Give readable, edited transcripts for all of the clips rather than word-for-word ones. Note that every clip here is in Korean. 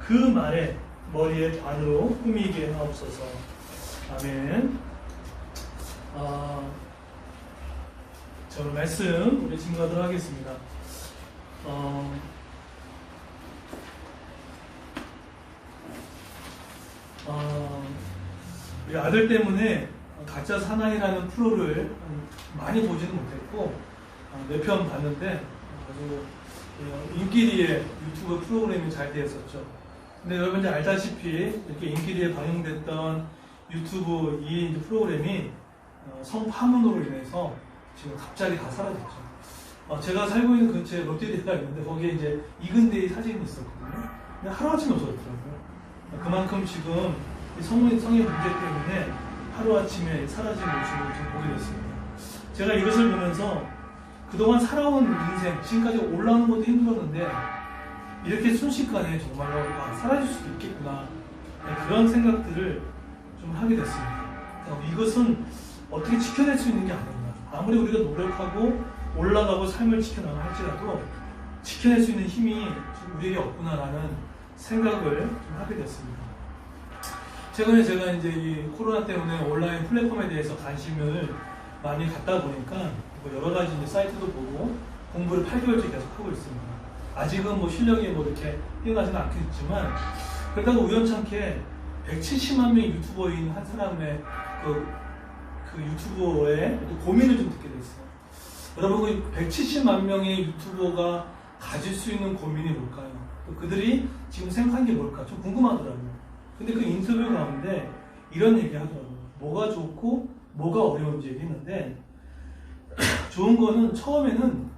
그 말에 머리에 반으로 꾸미게 하옵소서. 아멘. 자, 오늘 말씀 우리 증거하도록 하겠습니다. 우리 아들 때문에 가짜 사나이라는 프로를 많이 보지는 못했고 몇 편 봤는데 아주 인기리에 유튜브 프로그램이 잘 되었었죠. 근데 여러분 이제 알다시피 이렇게 인기리에 방영됐던 유튜브 이 프로그램이 성파문으로 인해서 지금 갑자기 다 사라졌죠. 제가 살고 있는 근처에 롯데리아가 있는데 거기에 이제 이근대의 사진이 있었거든요. 근데 하루아침에 없어졌더라고요. 그만큼 지금 성의 문제 때문에 하루아침에 사라진 모습을 좀 보게 됐습니다. 제가 이것을 보면서 그동안 살아온 인생, 지금까지 올라오는 것도 힘들었는데 이렇게 순식간에 정말로 사라질 수도 있겠구나, 그런 생각들을 좀 하게 됐습니다. 이것은 어떻게 지켜낼 수 있는 게 아니구나. 아무리 우리가 노력하고 올라가고 삶을 지켜나가 할지라도 지켜낼 수 있는 힘이 우리에게 없구나라는 생각을 좀 하게 됐습니다. 최근에 제가 이제 이 코로나 때문에 온라인 플랫폼에 대해서 관심을 많이 갖다 보니까 여러 가지 이제 사이트도 보고 공부를 8개월째 계속 하고 있습니다. 아직은 뭐 실력이 뭐 이렇게 뛰어나지는 않겠지만, 그러다가 우연찮게 170만 명의 유튜버인 한 사람의 그 유튜버의 고민을 좀 듣게 됐어요. 여러분, 170만 명의 유튜버가 가질 수 있는 고민이 뭘까요? 또 그들이 지금 생각한 게 뭘까? 좀 궁금하더라고요. 근데 그 인터뷰 가운데 이런 얘기 하더라고요. 뭐가 좋고 뭐가 어려운지 얘기했는데, 좋은 거는 처음에는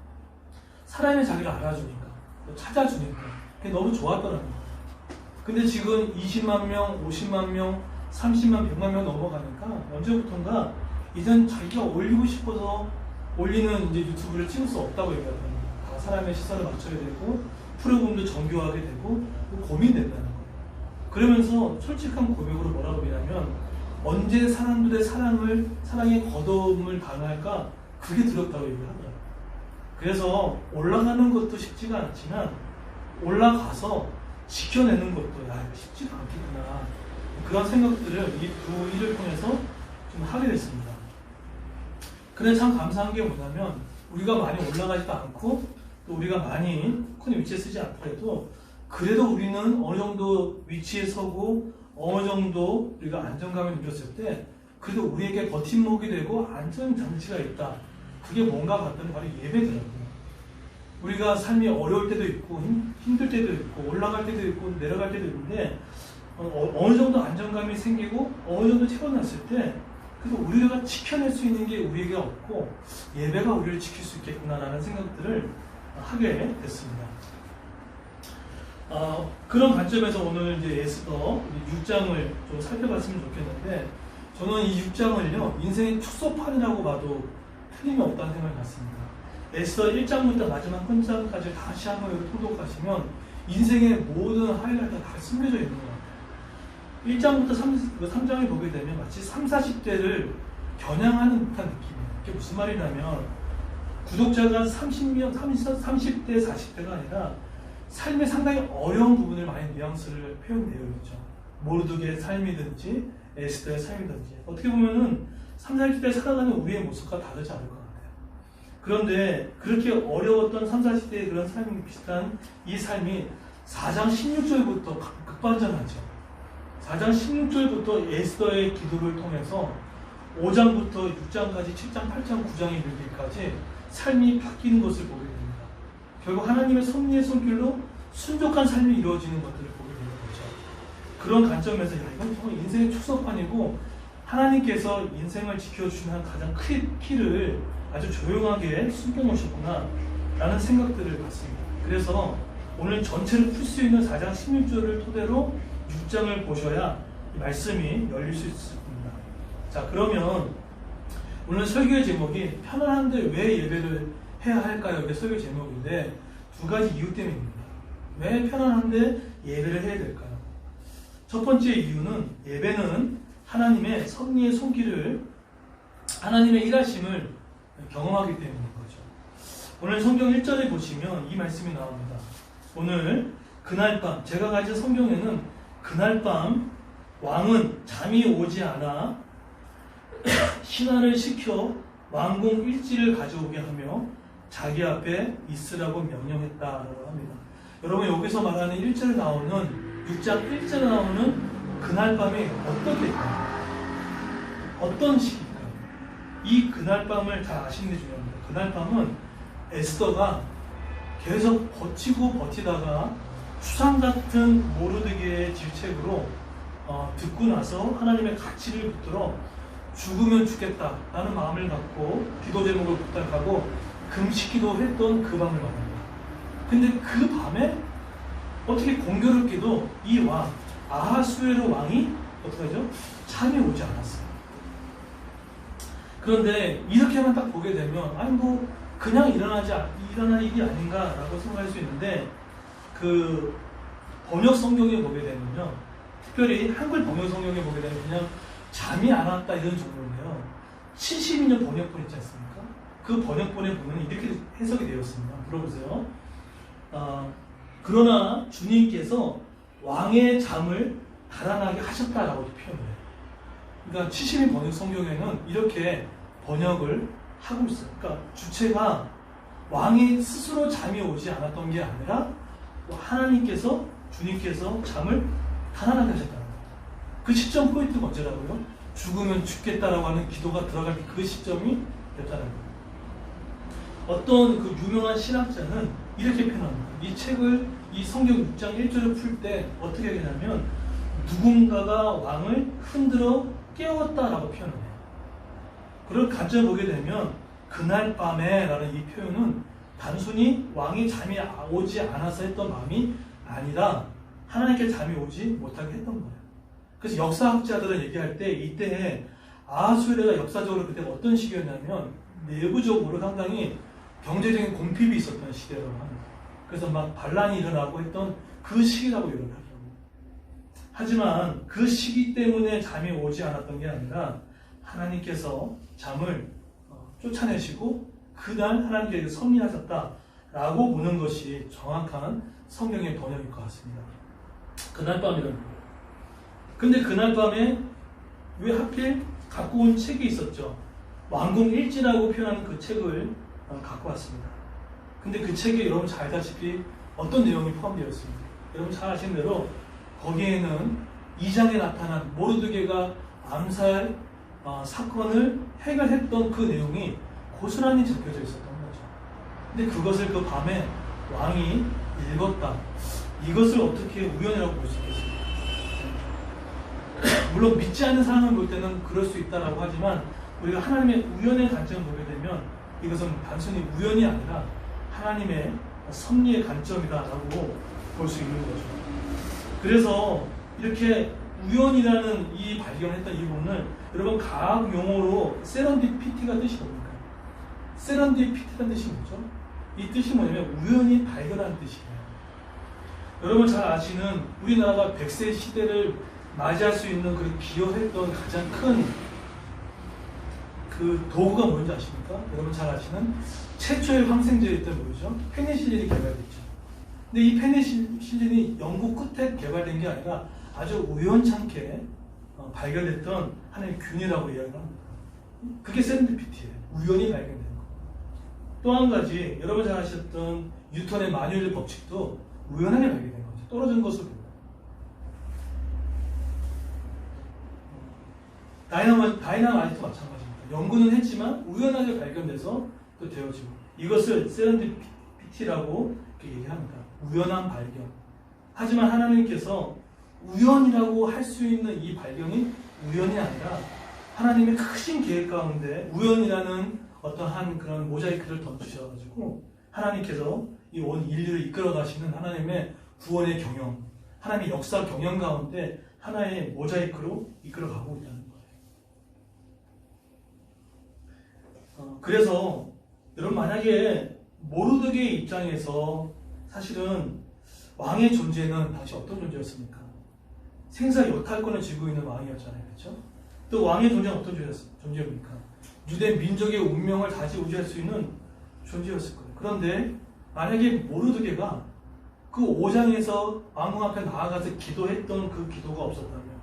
사람이 자기를 알아주니까, 찾아주니까 그게 너무 좋았더라고요. 근데 지금 20만 명, 50만 명, 30만, 100만 명 넘어가니까 언제부턴가 이젠 자기가 올리고 싶어서 올리는 이제 유튜브를 찍을 수 없다고 얘기하더라고요. 다 사람의 시선을 맞춰야 되고 프로그램도 정교하게 되고 고민된다는 거예요. 그러면서 솔직한 고백으로 뭐라고 얘기하면, 언제 사람들의 사랑의 거듭을 당할까, 그게 두렵다고 얘기를 하더라고요. 그래서 올라가는 것도 쉽지가 않지만 올라가서 지켜내는 것도 쉽지가 않겠구나, 그런 생각들을 이 두 일을 통해서 좀 하게 됐습니다. 근데 참 감사한 게 뭐냐면, 우리가 많이 올라가지도 않고 또 우리가 많이 큰 위치에 서지 않더라도 그래도 우리는 어느 정도 위치에 서고 어느 정도 우리가 안정감을 느꼈을 때 그래도 우리에게 버팀목이 되고 안전장치가 있다. 그게 뭔가 봤더니 바로 예배더라고요. 우리가 삶이 어려울 때도 있고 힘들 때도 있고 올라갈 때도 있고 내려갈 때도 있는데 어느 정도 안정감이 생기고 어느 정도 채워놨을 때 그래도 우리가 지켜낼 수 있는 게 우리에게 없고 예배가 우리를 지킬 수 있겠구나라는 생각들을 하게 됐습니다. 그런 관점에서 오늘 이제 에스더 6장을 좀 살펴봤으면 좋겠는데, 저는 이 6장을요 인생의 축소판이라고 봐도 틀림이 없다는 생각을 갖습니다. 에스더 1장부터 마지막 끝장까지 다시 한번 통독하시면 인생의 모든 하이라이트가 다 숨겨져 있는 것 같아요. 1장부터 3장을 보게 되면 마치 30, 40대를 겨냥하는 듯한 느낌이에요. 그게 무슨 말이냐면, 구독자가 30대, 40대가 아니라 삶의 상당히 어려운 부분을 많이 뉘앙스를 표현해요. 그렇죠? 모르드게의 삶이든지 에스더의 삶이든지 어떻게 보면은 30, 40대 살아가는 우리의 모습과 다르지 않을 것 같아요. 그런데 그렇게 어려웠던 30, 40대의 그런 삶이 비슷한 이 삶이 4장 16절부터 급반전하죠. 4장 16절부터 에스더의 기도를 통해서 5장부터 6장까지 7장, 8장, 9장에 이르기까지 삶이 바뀌는 것을 보게 됩니다. 결국 하나님의 섭리의 손길로 순종한 삶이 이루어지는 것들을 보게 되는 거죠. 그런 관점에서 이건 정말 인생의 축소판이고 하나님께서 인생을 지켜주시는 가장 큰 키를 아주 조용하게 숨겨놓으셨구나 라는 생각들을 갖습니다. 그래서 오늘 전체를 풀 수 있는 4장 16절을 토대로 6장을 보셔야 이 말씀이 열릴 수 있을 겁니다. 자, 그러면 오늘 설교의 제목이 편안한데 왜 예배를 해야 할까요? 이게 설교 제목인데 두 가지 이유 때문입니다. 왜 편안한데 예배를 해야 될까요? 첫 번째 이유는 예배는 하나님의 섭리의 손길을, 하나님의 일하심을 경험하기 때문인 거죠. 오늘 성경 1절에 보시면 이 말씀이 나옵니다. 오늘 그날 밤, 제가 가진 성경에는 그날 밤 왕은 잠이 오지 않아 신하를 시켜 왕궁 일지를 가져오게 하며 자기 앞에 있으라고 명령했다라고 합니다. 여러분 여기서 말하는 1절에 나오는 6장 1절에 나오는 그날 밤이 어떻게 있다? 어떤 시기일까요? 이 그날 밤을 잘 아시는 게 중요합니다. 그날 밤은 에스더가 계속 버티고 버티다가 추상 같은 모르드게의 질책으로 듣고 나서 하나님의 가치를 붙들어 죽으면 죽겠다라는 마음을 갖고 기도 제목을 부탁하고 금식기도 했던 그 밤을 말합니다. 근데 그 밤에 어떻게 공교롭게도 이 왕 아하수에로 왕이 어떻게 하죠? 잠이 오지 않았어요. 그런데 이렇게만 딱 보게 되면 아니 뭐 그냥 일어날 일이 아닌가라고 생각할 수 있는데 그 번역 성경에 보게 되면요, 특별히 한글 번역 성경에 보게 되면 그냥 잠이 안 왔다 이런 정도인데요. 72년 번역본 있지 않습니까? 그 번역본에 보면 이렇게 해석이 되어 있습니다. 들어보세요. 그러나 주님께서 왕의 잠을 달아나게 하셨다라고 표현해요. 그러니까 72 번역 성경에는 이렇게 번역을 하고 있어요. 그러니까 주체가 왕이 스스로 잠이 오지 않았던 게 아니라 하나님께서, 주님께서 잠을 달아나게 하셨다는 거예요. 그 시점 포인트가 언제라고요? 죽으면 죽겠다라고 하는 기도가 들어갈 그 시점이 됐다는 거예요. 어떤 그 유명한 신학자는 이렇게 표현합니다. 이 책을, 이 성경 6장 1절을 풀 때 어떻게 하냐면 누군가가 왕을 흔들어 깨웠다라고 표현을 해요. 그걸 간절히 보게 되면 그날 밤에 라는 이 표현은 단순히 왕이 잠이 오지 않아서 했던 마음이 아니라 하나님께 잠이 오지 못하게 했던 거예요. 그래서 역사학자들은 얘기할 때 이때에 아하수에르가 역사적으로 그때 어떤 시기였냐면 내부적으로 상당히 경제적인 공핍이 있었던 시대라고 합니다. 그래서 막 반란이 일어나고 했던 그 시기라고 얘기하더라고요. 하지만 그 시기 때문에 잠이 오지 않았던 게 아니라 하나님께서 잠을 쫓아내시고 그날 하나님께서 섭리하셨다라고 보는 것이 정확한 성경의 번역일 것 같습니다. 그날 밤이라는 거예요. 근데 그날 밤에 왜 하필 갖고 온 책이 있었죠? 왕궁 일지라고 표현하는 그 책을 갖고 왔습니다. 근데 그 책에 여러분 잘 알다시피 어떤 내용이 포함되어 있습니다. 여러분 잘 아시는 대로 거기에는 2장에 나타난 모르드게가 암살 사건을 해결했던 그 내용이 고스란히 적혀져 있었던 거죠. 근데 그것을 그 밤에 왕이 읽었다. 이것을 어떻게 우연이라고 볼 수 있겠습니까? 물론 믿지 않는 사람을 볼 때는 그럴 수 있다라고 하지만 우리가 하나님의 우연의 관점을 보게 되면 이것은 단순히 우연이 아니라 하나님의 섭리의 관점이다라고 볼 수 있는 거죠. 그래서 이렇게 우연이라는 이 발견했던 이 부분을 여러분 과학 용어로 세런디피티가 뜻이 뭡니까? 세런디피티라는 뜻이 뭐죠? 이 뜻이 뭐냐면 우연히 발견하는 뜻이에요. 여러분 잘 아시는 우리나라가 100세 시대를 맞이할 수 있는 그 기여했던 가장 큰 그 도구가 뭔지 아십니까? 여러분 잘 아시는 최초의 항생제였던 뭐죠? 페니실린이 개발됐죠. 근데 이 페니실린이 영국 끝에 개발된 게 아니라 아주 우연찮게 발견됐던 하나의 균이라고 이야기를 합니다. 그게 세렌디피티예요. 우연히 발견된 거. 또 한 가지 여러분 잘 아셨던 뉴턴의 만유인의 법칙도 우연하게 발견된 거죠. 떨어진 것을 보고. 다이나마이트도 마찬가지입니다. 연구는 했지만 우연하게 발견돼서 또 되어지고 이것을 세렌디피티라고 이렇게 얘기합니다. 우연한 발견. 하지만 하나님께서 우연이라고 할 수 있는 이 발견이 우연이 아니라 하나님의 크신 계획 가운데 우연이라는 어떠한 그런 모자이크를 던지셔가지고 하나님께서 이 온 인류를 이끌어 가시는 하나님의 구원의 경영, 하나님의 역사 경영 가운데 하나의 모자이크로 이끌어 가고 있다는 거예요. 그래서 여러분 만약에 모르드게의 입장에서 사실은 왕의 존재는 당시 어떤 존재였습니까? 생사 여탈권을 쥐고 있는 왕이었잖아요. 그렇죠? 또 왕의 존재는 어떤 존재입니까? 유대 민족의 운명을 좌지우지할 수 있는 존재였을 거예요. 그런데 만약에 모르드게가 그 5장에서 왕궁 앞에 나아가서 기도했던 그 기도가 없었다면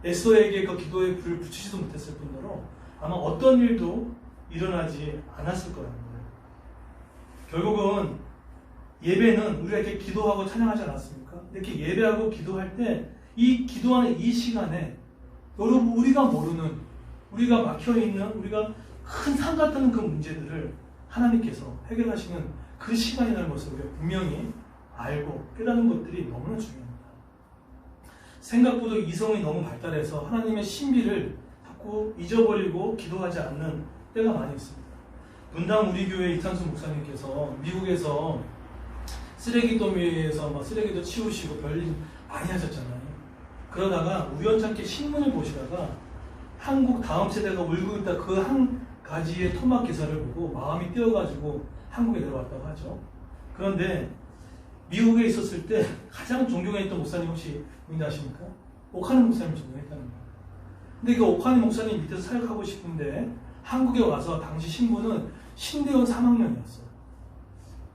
에스더에게 그 기도에 불을 붙이지도 못했을 뿐더러 아마 어떤 일도 일어나지 않았을 거라는 거예요. 결국은 예배는 우리가 이렇게 기도하고 찬양하지 않았습니까? 이렇게 예배하고 기도할 때 이 기도하는 이 시간에 여러분 우리가 모르는, 우리가 막혀있는, 우리가 큰 산 같은 그 문제들을 하나님께서 해결하시는 그 시간이라는 것을 우리가 분명히 알고 깨닫는 것들이 너무나 중요합니다. 생각보다 이성이 너무 발달해서 하나님의 신비를 자꾸 잊어버리고 기도하지 않는 때가 많이 있습니다. 분당 우리 교회 이탄수 목사님께서 미국에서 쓰레기 더미에서 막 쓰레기도 치우시고 별일 많이 하셨잖아요. 그러다가 우연찮게 신문을 보시다가 한국 다음 세대가 울고 있다 그 한 가지의 토막 기사를 보고 마음이 뛰어가지고 한국에 내려왔다고 하죠. 그런데 미국에 있었을 때 가장 존경했던 목사님 혹시 누군지 아십니까? 오카는 목사님 존경했다는 거예요. 근데 그 오카는 목사님 밑에서 사역하고 싶은데 한국에 와서 당시 신분은 신대원 3학년이었어요.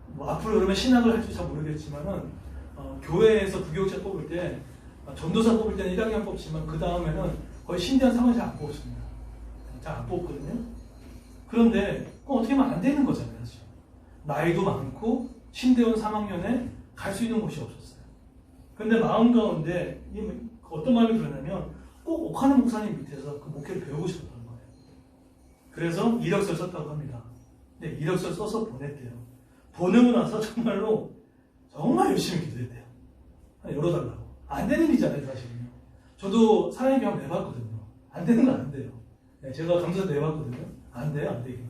뭐 앞으로 그러면 신학을 할지 잘 모르겠지만은 교회에서 부교육자 뽑을 때 전도사 뽑을 때는 1학년 뽑지만 그 다음에는 거의 신대원 3학년 잘 안 뽑습니다. 잘 안 뽑거든요. 그런데 어떻게 하면 안 되는 거잖아요. 사실. 나이도 많고 신대원 3학년에 갈 수 있는 곳이 없었어요. 그런데 마음 가운데 어떤 마음이 들었냐면 꼭 오카는 목사님 밑에서 그 목회를 배우고 싶었던 거예요. 그래서 이력서를 썼다고 합니다. 네, 이력서를 써서 보냈대요. 보내고 나서 정말로 정말 열심히 기도했대요. 열어달라고. 안 되는 일이잖아요, 사실은요. 저도 사람의 병 내봤거든요. 안 되는 건 안 돼요. 네, 제가 강사 내봤거든요. 안 돼요, 안 되기는.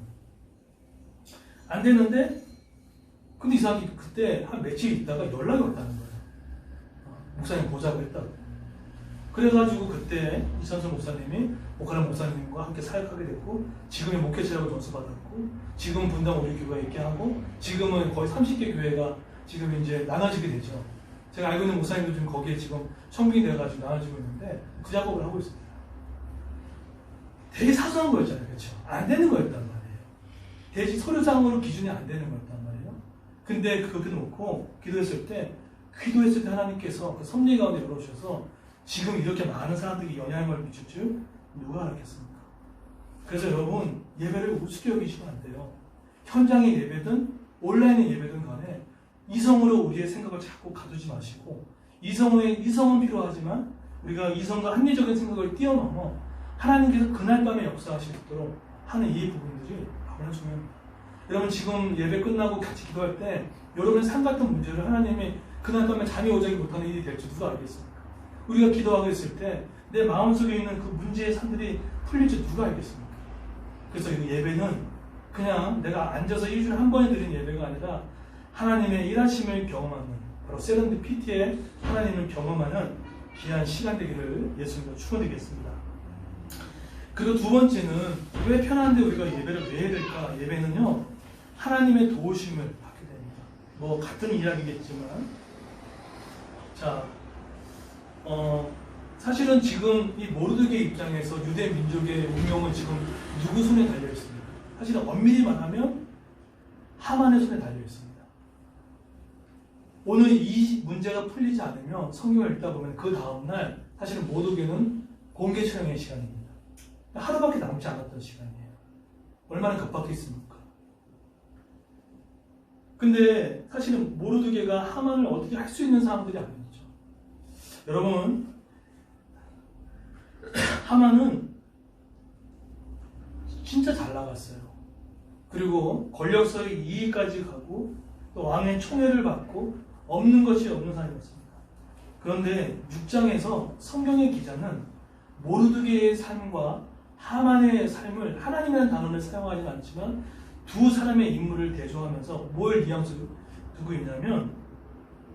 안 되는데, 근데 이상하게 그때 한 며칠 있다가 연락이 왔다는 거예요. 목사님 보자고 했다고. 그래가지고 그때 이찬수 목사님이 오카는 목사님과 함께 사역하게 됐고, 지금의 목회자라고 전수받았고, 지금 분당 우리 교회가 있게 하고, 지금은 거의 30개 교회가 지금 이제 나눠지게 되죠. 제가 알고 있는 목사님도 지금 거기에 지금 청빙이 돼가지고 나눠지고 있는데, 그 작업을 하고 있습니다. 되게 사소한 거였잖아요. 그렇죠? 안 되는 거였단 말이에요. 대신 서류상으로 기준이 안 되는 거였단 말이에요. 근데 그렇게 놓고 기도했을 때 하나님께서 그 섭리 가운데 열어주셔서 지금 이렇게 많은 사람들이 영향을 미칠 줄 누가 알았겠습니까? 그래서 여러분 예배를 우습게 여기시면 안 돼요. 현장의 예배든 온라인의 예배든 간에 이성으로 우리의 생각을 자꾸 가두지 마시고 이성은 필요하지만 우리가 이성과 합리적인 생각을 뛰어넘어 하나님께서 그날 밤에 역사하실 수 있도록 하는 이 부분들이 너무나 중요합니다. 여러분 지금 예배 끝나고 같이 기도할 때 여러분의 삶 같은 문제를 하나님이 그날 밤에 잠이 오지 못하는 일이 될지 누가 알겠습니까? 우리가 기도하고 있을 때 내 마음속에 있는 그 문제의 산들이 풀릴지 누가 알겠습니까? 그래서 이 예배는 그냥 내가 앉아서 일주일에 한 번에 드리는 예배가 아니라 하나님의 일하심을 경험하는 바로 세렌디피티의 하나님을 경험하는 귀한 시간 되기를 예수님과 축원드리겠습니다. 그리고 두 번째는 왜 편한데 우리가 예배를 왜 해야 될까? 예배는요 하나님의 도우심을 받게 됩니다. 뭐 같은 이야기겠지만 자 사실은 지금 이 모르드게의 입장에서 유대 민족의 운명은 지금 누구 손에 달려 있습니다. 사실은 엄밀히 말하면 하만의 손에 달려 있습니다. 오늘 이 문제가 풀리지 않으면 성경을 읽다 보면 그 다음날 사실은 모르드게는 공개 처형의 시간입니다. 하루밖에 남지 않았던 시간이에요. 얼마나 급박했습니까? 근데 사실은 모르드게가 하만을 어떻게 할 수 있는 사람들이 아니었죠. 여러분 하만은 진짜 잘 나갔어요. 그리고 권력서의 2위까지 가고 또 왕의 총애를 받고 없는 것이 없는 사람이었습니다. 그런데 6장에서 성경의 기자는 모르드게의 삶과 하만의 삶을 하나님이라는 단어를 사용하지는 않지만 두 사람의 인물을 대조하면서 뭘 뉘앙스를 두고 있냐면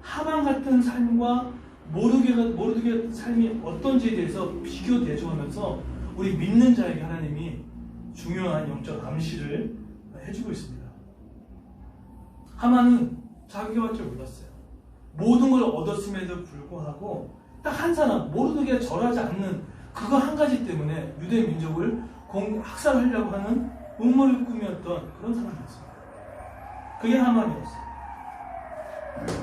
하만 같은 삶과 모르드게 같은 삶이 어떤지에 대해서 비교 대조하면서 우리 믿는 자에게 하나님이 중요한 영적 암시를 해주고 있습니다. 하만은 자기가 밖에 몰랐어요. 모든 걸 얻었음에도 불구하고 딱 한 사람 모르드게가 절하지 않는 그거 한 가지 때문에 유대 민족을 학살하려고 하는 음모를 꾸몄던 그런 사람이었습니다. 그게 하만이었어요.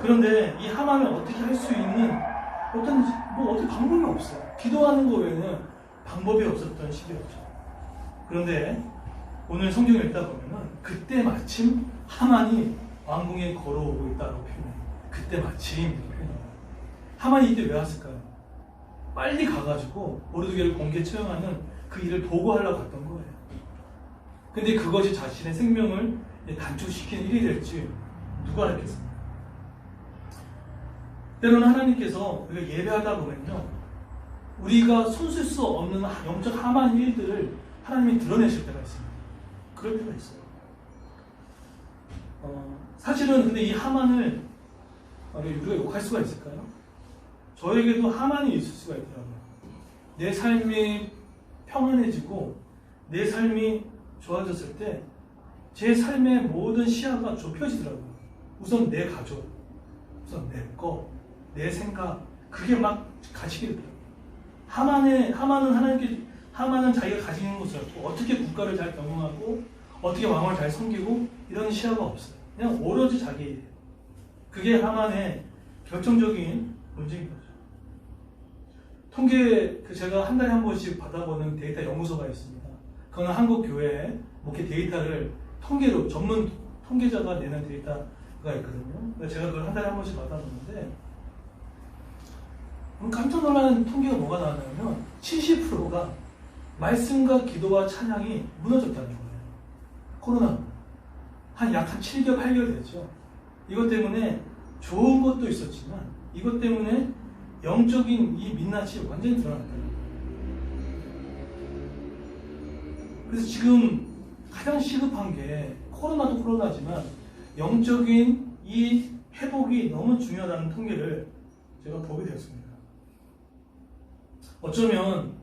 그런데 이 하만을 어떻게 할 수 있는 어떤 방법이 없어요. 기도하는 거 외에는 방법이 없었던 시기였죠. 그런데 오늘 성경을 읽다 보면은 그때 마침 하만이 왕궁에 걸어오고 있다고 표현해요. 그때 마침 이렇게 표현해요. 하만이 이때 왜 왔을까요? 빨리 가가지고 모르드게를 공개 처형하는 그 일을 보고하려고 갔던 거예요. 근데 그것이 자신의 생명을 단축시키는 일이 될지 누가 알겠습니까? 때로는 하나님께서 우리가 예배하다 보면요, 우리가 손쓸 수 없는 영적 하만 일들을 하나님이 드러내실 때가 있습니다. 그럴 때가 있어요. 사실은 근데 이 하만을 우리가 욕할 수가 있을까요? 저에게도 하만이 있을 수가 있더라고요. 내 삶이 평안해지고 내 삶이 좋아졌을 때 제 삶의 모든 시야가 좁혀지더라고요. 우선 내 가족, 우선 내 거, 내 생각, 그게 막 가시게 되더라고요. 하만은 자기가 가지고 있는 것을 갖고 어떻게 국가를 잘 경영하고 어떻게 왕을 잘 섬기고 이런 시야가 없어요. 그냥 오로지 자기 일이에요. 그게 하만의 결정적인 문제인 거죠. 통계, 제가 한 달에 한 번씩 받아보는 데이터 연구소가 있습니다. 그건 한국 교회의 목회 데이터를 통계로, 전문 통계자가 내는 데이터가 있거든요. 제가 그걸 한 달에 한 번씩 받아보는데, 깜짝 놀라는 통계가 뭐가 나왔냐면 70%가 말씀과 기도와 찬양이 무너졌다는 거예요. 코로나 약 7개월, 8개월 됐죠. 이것 때문에 좋은 것도 있었지만 이것 때문에 영적인 이 민낯이 완전히 드러났다는 거예요. 그래서 지금 가장 시급한 게 코로나도 코로나지만 영적인 이 회복이 너무 중요하다는 통계를 제가 보게 되었습니다. 어쩌면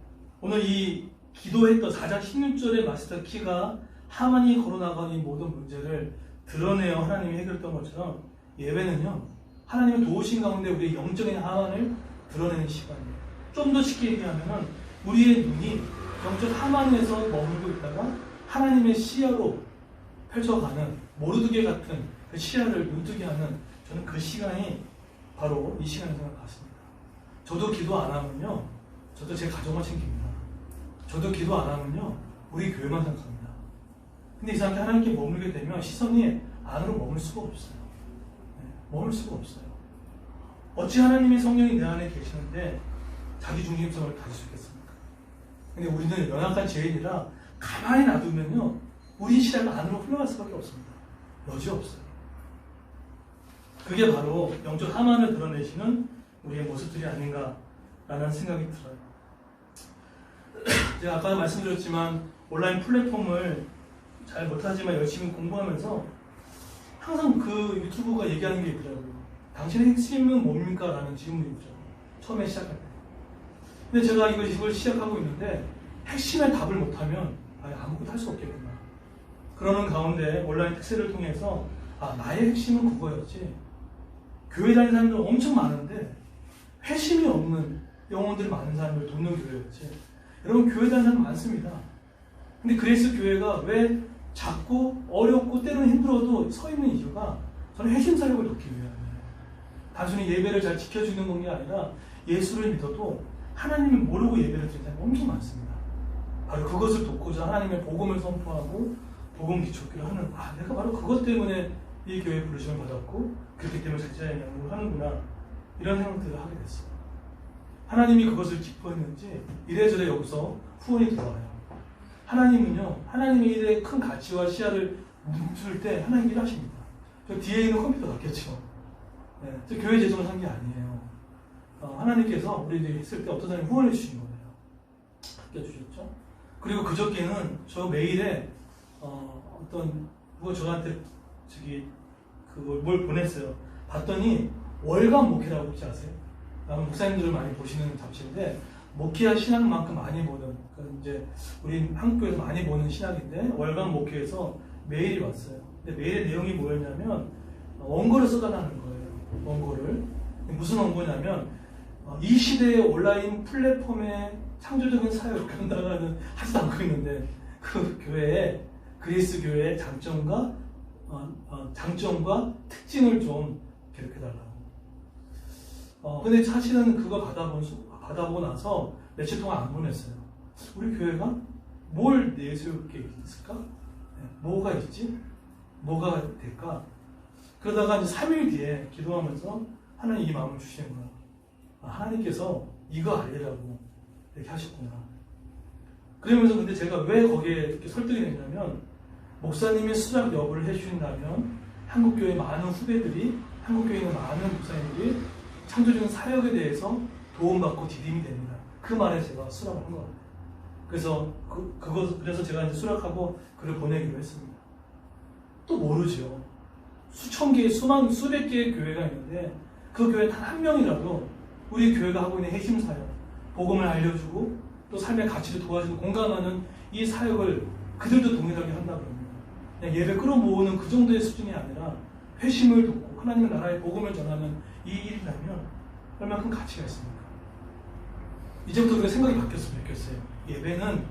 오늘 이 기도했던 4장 16절의 마스터 키가 하만이 걸어나간 이 모든 문제를 드러내어 하나님이 해결했던 것처럼 예배는요, 하나님의 도우신 가운데 우리의 영적인 하만을 드러내는 시간이에요. 좀 더 쉽게 얘기하면 우리의 눈이 영적 하만에서 머물고 있다가 하나님의 시야로 펼쳐가는 모르드게 같은 그 시야를 눈뜨게 하는, 저는 그 시간이 바로 이 시간인 것 같습니다. 저도 기도 안 하면요, 저도 제 가족만 챙깁니다. 저도 기도 안 하면요, 우리 교회만 생각합니다. 근데 이상하게 하나님께 머물게 되면 시선이 안으로 머물 수가 없어요. 머물 수가 없어요. 어찌 하나님의 성령이 내 안에 계시는데 자기 중심성을 가질 수 있겠습니까? 근데 우리는 연약한 죄인이라 가만히 놔두면요, 우리 시야가 안으로 흘러갈 수밖에 없습니다. 여지 없어요. 그게 바로 영적 하만을 드러내시는 우리의 모습들이 아닌가라는 생각이 들어요. 제가 아까 말씀드렸지만 온라인 플랫폼을 잘 못하지만 열심히 공부하면서 항상 그 유튜브가 얘기하는 게 있더라고요. 당신의 핵심은 뭡니까? 라는 질문이 있죠. 처음에 시작할 때. 근데 제가 이걸 시작하고 있는데 핵심의 답을 못하면 아무것도 할 수 없겠구나. 그러는 가운데 온라인 특세를 통해서 나의 핵심은 그거였지. 교회 다니는 사람들 엄청 많은데 회심이 없는 영혼들이 많은 사람을 돕는 교회였지. 여러분, 교회 다니는 사람 많습니다. 근데 그레이스 교회가 왜 작고 어렵고 때로는 힘들어도 서 있는 이유가 저는 핵심 사역을 돕기 위함이에요. 단순히 예배를 잘 지켜주는 게 아니라 예수를 믿어도 하나님을 모르고 예배를 드리는 사람이 엄청 많습니다. 바로 그것을 돕고자 하나님의 복음을 선포하고 복음 기초교를 하는, 내가 바로 그것 때문에 이 교회에 부르심을 받았고 그렇기 때문에 자체의 양육을 하는구나, 이런 생각들을 하게 됐어요. 하나님이 그것을 기뻐했는지 이래저래 여기서 후원이 들어와요. 하나님은요, 하나님의 일에 큰 가치와 시야를 멈출 때 하나님이 일하십니다. 저 뒤에 있는 컴퓨터 바뀌었죠. 저 교회 재정을 산 게 아니에요. 하나님께서 우리들이 했을 때 어떤 사람이 후원해 주신 거예요. 바뀌어주셨죠. 그리고 그저께는 저 메일에 누가 저한테 뭘 보냈어요. 봤더니 월간 목회라고 혹시 아세요? 목사님들을 많이 보시는 잡지인데 목회와 신학만큼 많이 보는, 이제 우리 한국교회에서 많이 보는 신학인데 월간 목회에서 메일이 왔어요. 근데 메일의 내용이 뭐였냐면 원고를 써달라는 거예요. 원고를. 무슨 원고냐면 이 시대의 온라인 플랫폼의 창조적인 사역을 감당하는, 하지도 않고 있는데 그 교회의, 그리스 교회의 장점과 특징을 좀 기록해달라고. 근데 사실은 그거 받아보고 나서 며칠 동안 안 보냈어요. 우리 교회가 뭘 내세울 게 있을까? 뭐가 있지? 뭐가 될까? 그러다가 이제 3일 뒤에 기도하면서 하나님 이 마음을 주시는 거야. 하나님께서 이거 알리라고 이렇게 하셨구나. 그러면서 근데 제가 왜 거기에 이렇게 설득이 됐냐면, 목사님이 수작 여부를 해주신다면 한국교회 많은 후배들이, 한국교회 있는 많은 목사님들이 창조적인 사역에 대해서 도움받고 디딤이 됩니다. 그 말에 제가 수락을 한 것 같아요. 그래서 제가 이제 수락하고 글을 보내기로 했습니다. 또 모르죠. 수천 개의, 수백 개의 교회가 있는데 그 교회 단 한 명이라도 우리 교회가 하고 있는 핵심 사역, 복음을 알려주고 또 삶의 가치를 도와주는, 공감하는 이 사역을 그들도 동일하게 한다 그럽니다. 그냥 예배 끌어모으는 그 정도의 수준이 아니라 회심을 돕고 하나님의 나라의 복음을 전하는 이 일이라면 얼마큼 가치가 있습니까? 이제부터 우리가 생각이 바뀌었으면 좋겠어요. 예배는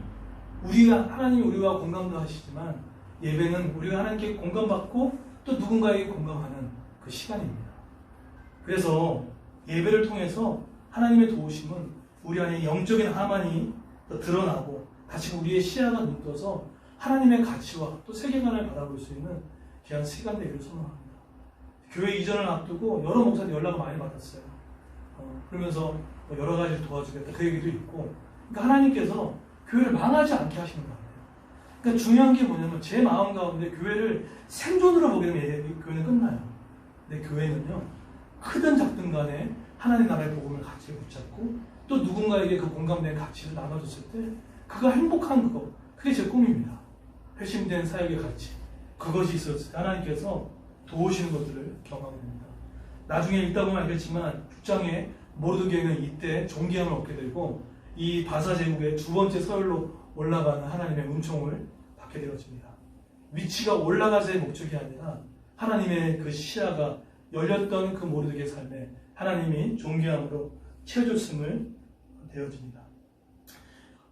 하나님이 우리와 공감도 하시지만 예배는 우리가 하나님께 공감받고 또 누군가에게 공감하는 그 시간입니다. 그래서 예배를 통해서 하나님의 도우심은 우리 안에 영적인 하만이 드러나고 다시 우리의 시야가 눈떠서 하나님의 가치와 또 세계관을 바라볼 수 있는 귀한 시간 되기를 소망합니다. 교회 이전을 앞두고 여러 목사들 연락을 많이 받았어요. 그러면서 여러 가지 도와주겠다 그 얘기도 있고, 그러니까 하나님께서 교회를 망하지 않게 하시는 것 같아요. 그러니까 중요한 게 뭐냐면 제 마음 가운데 교회를 생존으로 보게 되면 교회는 끝나요. 근데 교회는요, 크든 작든 간에 하나님 나라의 복음을 같이 붙잡고 또 누군가에게 그 공감된 가치를 나눠줬을 때 그가 행복한 그거, 그게 제 꿈입니다. 회심된 사역의 가치, 그것이 있었을 때 하나님께서 도우시는 것들을 경험하게 됩니다. 나중에 읽다 보면 알겠지만 6장에 모르드게는 이때 존귀함을 얻게 되고 이 바사 제국의 두 번째 서열로 올라가는 하나님의 은총을 받게 되어집니다. 위치가 올라가서의 목적이 아니라 하나님의 그 시야가 열렸던 그 모르드게의 삶에 하나님이 존귀함으로 채워줬음을 되어집니다.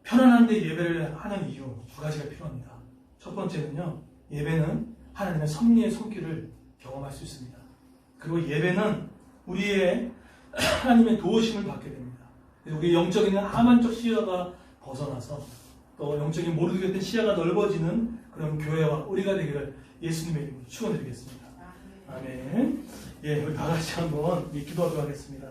편안한데 예배를 하는 이유 두 가지가 필요합니다. 첫 번째는요, 예배는 하나님의 섭리의 손길을 경험할 수 있습니다. 그리고 예배는 우리의 하나님의 도우심을 받게 됩니다. 우리의 영적인 하만적 시야가 벗어나서 또 영적인 모르게 된 시야가 넓어지는 그런 교회와 우리가 되기를 예수님의 이름으로 축원드리겠습니다. 아멘. 예, 우리 다 같이 한번 기도하도록 하겠습니다.